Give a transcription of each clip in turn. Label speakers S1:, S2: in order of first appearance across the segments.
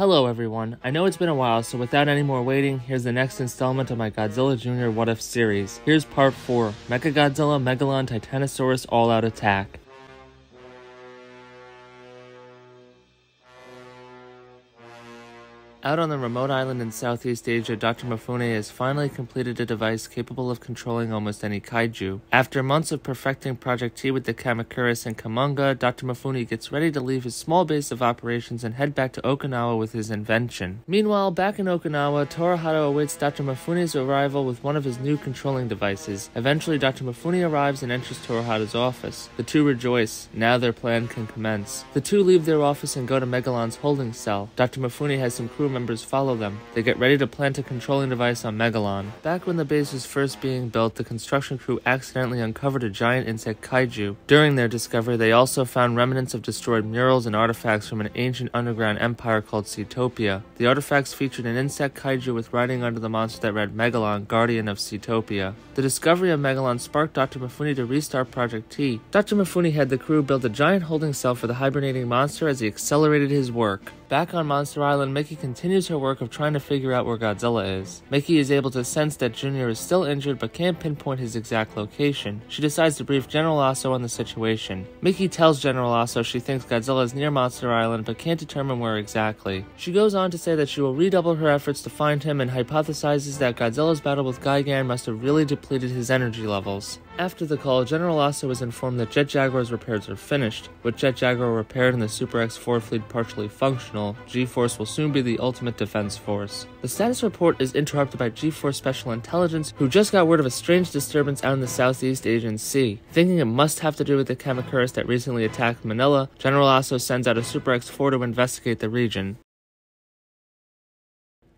S1: Hello everyone, I know it's been a while, so without any more waiting, here's the next installment of my Godzilla Jr. What If series. Here's part 4, Mechagodzilla, Megalon, Titanosaurus All-Out Attack. Out on the remote island in Southeast Asia, Dr. Mifune has finally completed a device capable of controlling almost any kaiju. After months of perfecting Project T with the Kamacuras and Kumonga, Dr. Mifune gets ready to leave his small base of operations and head back to Okinawa with his invention. Meanwhile, back in Okinawa, Torihata awaits Dr. Mifune's arrival with one of his new controlling devices. Eventually, Dr. Mifune arrives and enters Torihata's office. The two rejoice. Now their plan can commence. The two leave their office and go to Megalon's holding cell. Dr. Mifune has some crew members follow them. They get ready to plant a controlling device on Megalon. Back when the base was first being built, the construction crew accidentally uncovered a giant insect kaiju. During their discovery, they also found remnants of destroyed murals and artifacts from an ancient underground empire called Seatopia. The artifacts featured an insect kaiju with writing under the monster that read Megalon, Guardian of Seatopia. The discovery of Megalon sparked Dr. Mifune to restart Project T. Dr. Mifune had the crew build a giant holding cell for the hibernating monster as he accelerated his work. Back on Monster Island, Miki continues her work of trying to figure out where Godzilla is. Miki is able to sense that Junior is still injured but can't pinpoint his exact location. She decides to brief General Aso on the situation. Miki tells General Aso she thinks Godzilla is near Monster Island but can't determine where exactly. She goes on to say that she will redouble her efforts to find him and hypothesizes that Godzilla's battle with Gigan must have really depleted his energy levels. After the call, General Aso is informed that Jet Jaguar's repairs are finished. With Jet Jaguar repaired and the Super X-4 fleet partially functional, G-Force will soon be the ultimate defense force. The status report is interrupted by G-Force Special Intelligence, who just got word of a strange disturbance out in the Southeast Asian Sea. Thinking it must have to do with the Kamacuras that recently attacked Manila, General Aso sends out a Super X-4 to investigate the region.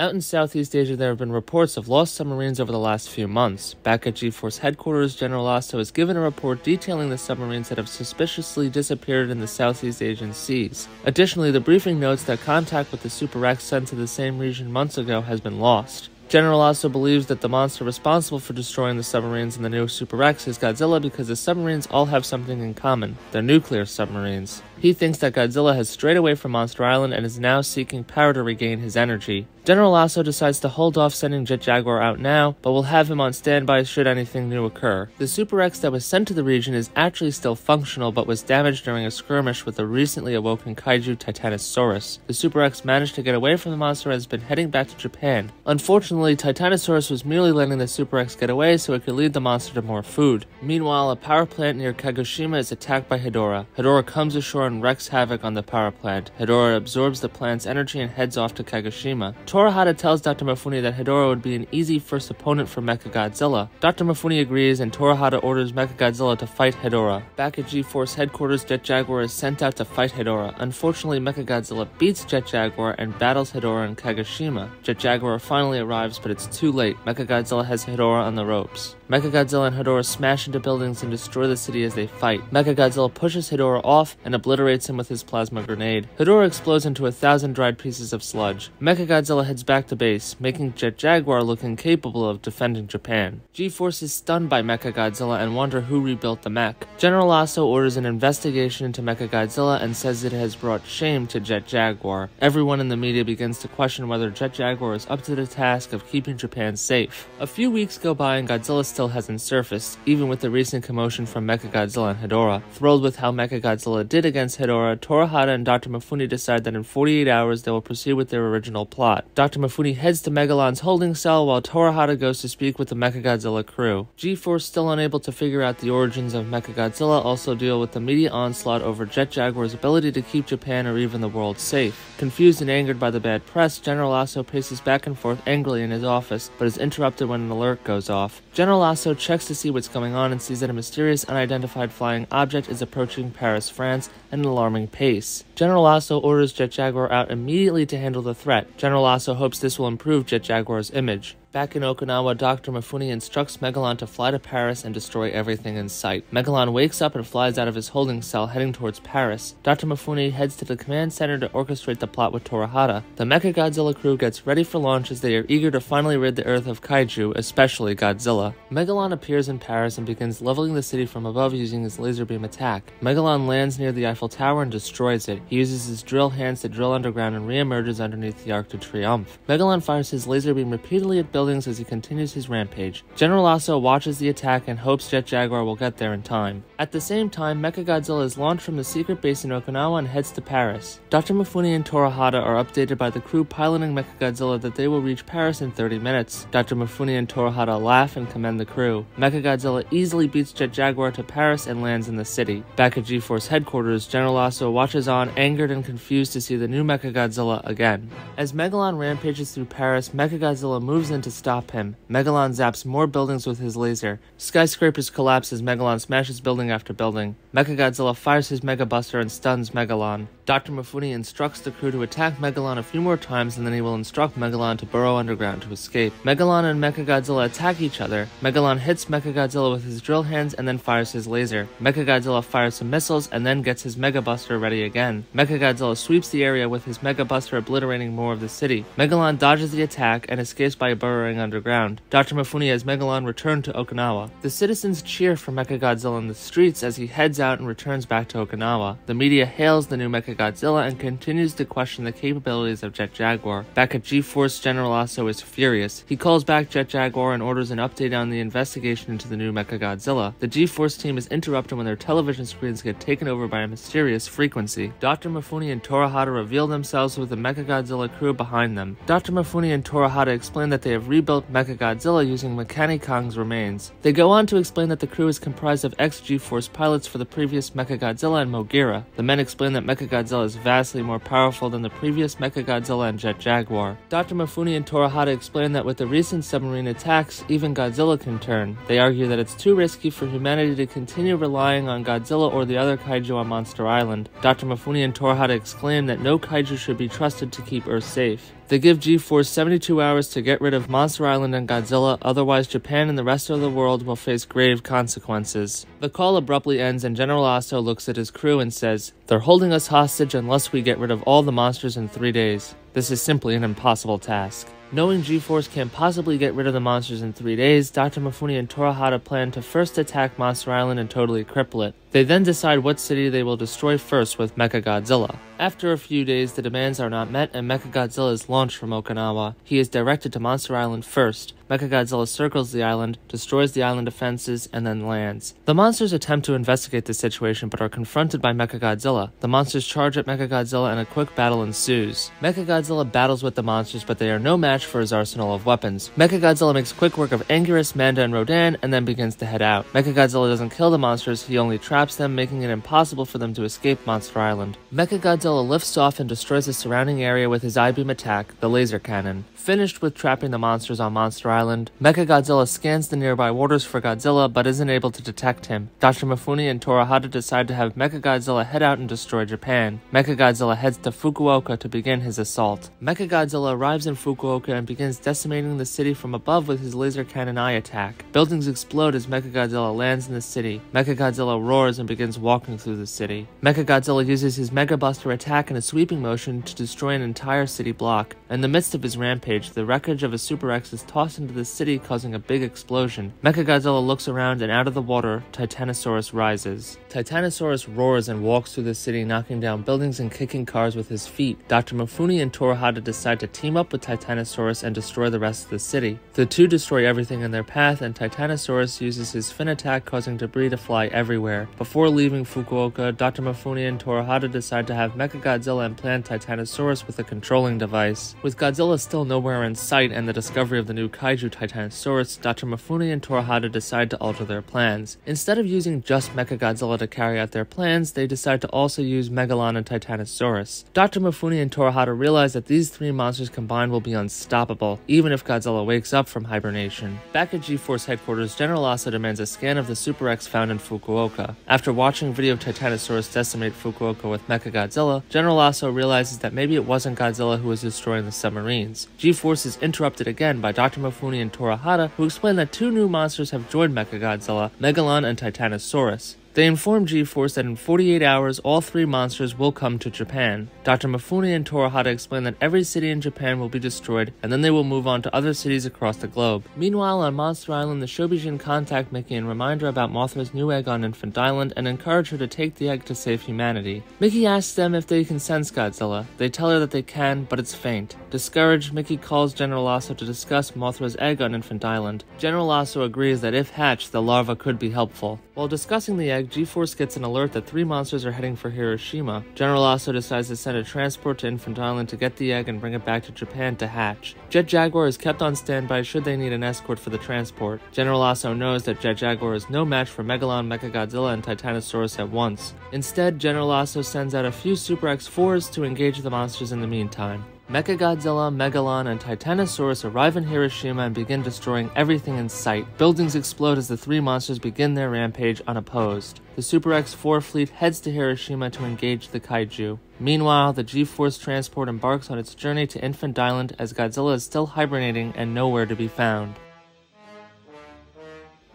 S1: Out in Southeast Asia, there have been reports of lost submarines over the last few months. Back at G-Force headquarters, General Aso has given a report detailing the submarines that have suspiciously disappeared in the Southeast Asian seas. Additionally, the briefing notes that contact with the Super X sent to the same region months ago has been lost. General Aso believes that the monster responsible for destroying the submarines in the new Super X is Godzilla because the submarines all have something in common. They're nuclear submarines. He thinks that Godzilla has strayed away from Monster Island and is now seeking power to regain his energy. General Aso decides to hold off sending Jet Jaguar out now, but will have him on standby should anything new occur. The Super X that was sent to the region is actually still functional, but was damaged during a skirmish with the recently awoken kaiju Titanosaurus. The Super X managed to get away from the monster and has been heading back to Japan. Unfortunately, Titanosaurus was merely letting the Super X get away so it could lead the monster to more food. Meanwhile, a power plant near Kagoshima is attacked by Hedorah. Hedorah comes ashore and wreaks havoc on the power plant. Hedorah absorbs the plant's energy and heads off to Kagoshima. Torihata tells Dr. Mifune that Hedorah would be an easy first opponent for Mechagodzilla. Dr. Mifune agrees and Torihata orders Mechagodzilla to fight Hedorah. Back at G-Force headquarters, Jet Jaguar is sent out to fight Hedorah. Unfortunately, Mechagodzilla beats Jet Jaguar and battles Hedorah in Kagoshima. Jet Jaguar finally arrives, but it's too late. Mechagodzilla has Hedorah on the ropes. Mechagodzilla and Hedorah smash into buildings and destroy the city as they fight. Mechagodzilla pushes Hedorah off and obliterates him with his plasma grenade. Hedorah explodes into 1,000 dried pieces of sludge. Mechagodzilla heads back to base, making Jet Jaguar look incapable of defending Japan. G-Force is stunned by Mechagodzilla and wonder who rebuilt the mech. General Aso orders an investigation into Mechagodzilla and says it has brought shame to Jet Jaguar. Everyone in the media begins to question whether Jet Jaguar is up to the task of keeping Japan safe. A few weeks go by and Godzilla still hasn't surfaced, even with the recent commotion from Mechagodzilla and Hedorah. Thrilled with how Mechagodzilla did against Hedorah, Torihata and Dr. Mifune decide that in 48 hours they will proceed with their original plot. Dr. Mifune heads to Megalon's holding cell while Torihata goes to speak with the Mechagodzilla crew. G-Force, still unable to figure out the origins of Mechagodzilla, also deal with the media onslaught over Jet Jaguar's ability to keep Japan or even the world safe. Confused and angered by the bad press, General Aso paces back and forth angrily in his office, but is interrupted when an alert goes off. General Aso checks to see what's going on and sees that a mysterious unidentified flying object is approaching Paris, France at an alarming pace. General Aso orders Jet Jaguar out immediately to handle the threat. General Aso hopes this will improve Jet Jaguar's image. Back in Okinawa, Dr. Mifune instructs Megalon to fly to Paris and destroy everything in sight. Megalon wakes up and flies out of his holding cell, heading towards Paris. Dr. Mifune heads to the command center to orchestrate the plot with Torahata. The Mechagodzilla crew gets ready for launch as they are eager to finally rid the Earth of kaiju, especially Godzilla. Megalon appears in Paris and begins leveling the city from above using his laser beam attack. Megalon lands near the Eiffel Tower and destroys it. He uses his drill hands to drill underground and re-emerges underneath the Arc de Triomphe. Megalon fires his laser beam repeatedly at buildings as he continues his rampage. General Lasso watches the attack and hopes Jet Jaguar will get there in time. At the same time, Mechagodzilla is launched from the secret base in Okinawa and heads to Paris. Dr. Mifune and Torahata are updated by the crew piloting Mechagodzilla that they will reach Paris in 30 minutes. Dr. Mifune and Torahata laugh and commend the crew. Mechagodzilla easily beats Jet Jaguar to Paris and lands in the city. Back at G-Force headquarters, General Lasso watches on, angered and confused to see the new Mechagodzilla again. As Megalon rampages through Paris, Mechagodzilla moves in to stop him. Megalon zaps more buildings with his laser. Skyscrapers collapse as Megalon smashes building after building. Mechagodzilla fires his Mega Buster and stuns Megalon. Dr. Mifune instructs the crew to attack Megalon a few more times and then he will instruct Megalon to burrow underground to escape. Megalon and Mechagodzilla attack each other. Megalon hits Mechagodzilla with his drill hands and then fires his laser. Mechagodzilla fires some missiles and then gets his Mega Buster ready again. Mechagodzilla sweeps the area with his Mega Buster, obliterating more of the city. Megalon dodges the attack and escapes by burrowing underground. Dr. Mifune has Megalon return to Okinawa. The citizens cheer for Mechagodzilla in the streets as he heads out and returns back to Okinawa. The media hails the new Mechagodzilla and continues to question the capabilities of Jet Jaguar. Back at G-Force, General Lasso is furious. He calls back Jet Jaguar and orders an update on the investigation into the new Mechagodzilla. The G-Force team is interrupted when their television screens get taken over by a mysterious frequency. Dr. Mifune and Torahata reveal themselves with the Mechagodzilla crew behind them. Dr. Mifune and Torahata explain that they have rebuilt Mechagodzilla using Mechani Kong's remains. They go on to explain that the crew is comprised of ex-G-Force pilots for the previous Mechagodzilla and Mogira. The men explain that Mechagodzilla is vastly more powerful than the previous Mechagodzilla and Jet Jaguar. Dr. Mifune and Torahata explain that with the recent submarine attacks, even Godzilla can turn. They argue that it's too risky for humanity to continue relying on Godzilla or the other kaiju on Monster Island. Dr. Mifune and Torahata exclaim that no kaiju should be trusted to keep Earth safe. They give G-Force 72 hours to get rid of Monster Island and Godzilla, otherwise Japan and the rest of the world will face grave consequences. The call abruptly ends and General Lasso looks at his crew and says, "They're holding us hostage unless we get rid of all the monsters in 3 days. This is simply an impossible task." Knowing G-Force can't possibly get rid of the monsters in 3 days, Dr. Mifune and Torahata plan to first attack Monster Island and totally cripple it. They then decide what city they will destroy first with Mechagodzilla. After a few days, the demands are not met and Mechagodzilla is launched from Okinawa. He is directed to Monster Island first. Mechagodzilla circles the island, destroys the island defenses, and then lands. The monsters attempt to investigate the situation but are confronted by Mechagodzilla. The monsters charge at Mechagodzilla and a quick battle ensues. Mechagodzilla battles with the monsters but they are no match for his arsenal of weapons. Mechagodzilla makes quick work of Anguirus, Manda, and Rodan and then begins to head out. Mechagodzilla doesn't kill the monsters, he only traps them, making it impossible for them to escape Monster Island. Mechagodzilla lifts off and destroys the surrounding area with his I-beam attack, the laser cannon. Finished with trapping the monsters on Monster Island, Mechagodzilla scans the nearby waters for Godzilla but isn't able to detect him. Dr. Mifune and Torahata decide to have Mechagodzilla head out and destroy Japan. Mechagodzilla heads to Fukuoka to begin his assault. Mechagodzilla arrives in Fukuoka and begins decimating the city from above with his laser cannon eye attack. Buildings explode as Mechagodzilla lands in the city. Mechagodzilla roars and begins walking through the city. Mechagodzilla uses his Mega Buster attack in a sweeping motion to destroy an entire city block. In the midst of his rampage, the wreckage of a Super X is tossed into the city, causing a big explosion. Mechagodzilla looks around and out of the water, Titanosaurus rises. Titanosaurus roars and walks through the city, knocking down buildings and kicking cars with his feet. Dr. Mifune and Torahata decide to team up with Titanosaurus and destroy the rest of the city. The two destroy everything in their path, and Titanosaurus uses his fin attack, causing debris to fly everywhere. Before leaving Fukuoka, Dr. Mifune and Torahata decide to have Mechagodzilla implant Titanosaurus with a controlling device. With Godzilla still nowhere in sight and the discovery of the new kaiju Titanosaurus, Dr. Mifune and Torahata decide to alter their plans. Instead of using just Mechagodzilla to carry out their plans, they decide to also use Megalon and Titanosaurus. Dr. Mifune and Torahata realize realize that these three monsters combined will be unstoppable, even if Godzilla wakes up from hibernation. Back at G-Force headquarters, General Lasso demands a scan of the Super X found in Fukuoka. After watching video of Titanosaurus decimate Fukuoka with Mechagodzilla, General Lasso realizes that maybe it wasn't Godzilla who was destroying the submarines. G-Force is interrupted again by Dr. Mifune and Torahata, who explain that two new monsters have joined Mechagodzilla, Megalon and Titanosaurus. They inform G-Force that in 48 hours, all three monsters will come to Japan. Dr. Mifune and Torahata explain that every city in Japan will be destroyed, and then they will move on to other cities across the globe. Meanwhile, on Monster Island, the Shobijin contact Mickey and remind her about Mothra's new egg on Infant Island and encourage her to take the egg to save humanity. Mickey asks them if they can sense Godzilla. They tell her that they can, but it's faint. Discouraged, Mickey calls General Lasso to discuss Mothra's egg on Infant Island. General Lasso agrees that if hatched, the larva could be helpful. While discussing the egg, G-Force gets an alert that three monsters are heading for Hiroshima. General Lasso decides to send a transport to Infant Island to get the egg and bring it back to Japan to hatch. Jet Jaguar is kept on standby should they need an escort for the transport. General Lasso knows that Jet Jaguar is no match for Megalon, Mechagodzilla, and Titanosaurus at once. Instead, General Lasso sends out a few Super X-4s to engage the monsters in the meantime. Mechagodzilla, Megalon, and Titanosaurus arrive in Hiroshima and begin destroying everything in sight. Buildings explode as the three monsters begin their rampage unopposed. The Super X-4 fleet heads to Hiroshima to engage the kaiju. Meanwhile, the G-Force transport embarks on its journey to Infant Island as Godzilla is still hibernating and nowhere to be found.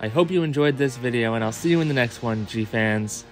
S1: I hope you enjoyed this video, and I'll see you in the next one, G-Fans.